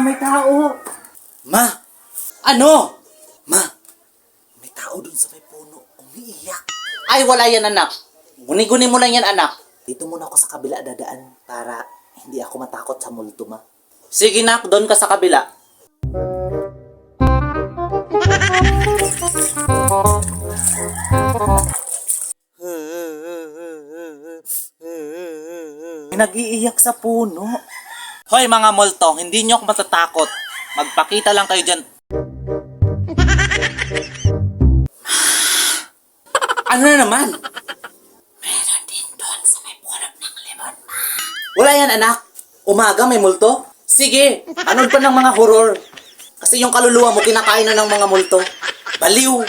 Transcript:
may tao. Ma! Ano? Ma! May tao dun sa may puno. Umiiyak. Ay, wala yan, anak. Guni-guni mo lang yan, anak. Dito muna ako sa kabila dadaan para hindi ako matakot sa multo, ma. Sige, nak. Doon ka sa kabila. Nag-iiyak sa puno. Hoy mga multo, hindi nyo ako matatakot. Magpakita lang kayo dyan. Ano na naman? Meron din doon sa may puno ng limon, ma. Wala yan, anak. Umaga may multo? Sige, anood pa ng mga horror. Kasi yung kaluluwa mo kinakain na ng mga multo. Baliw.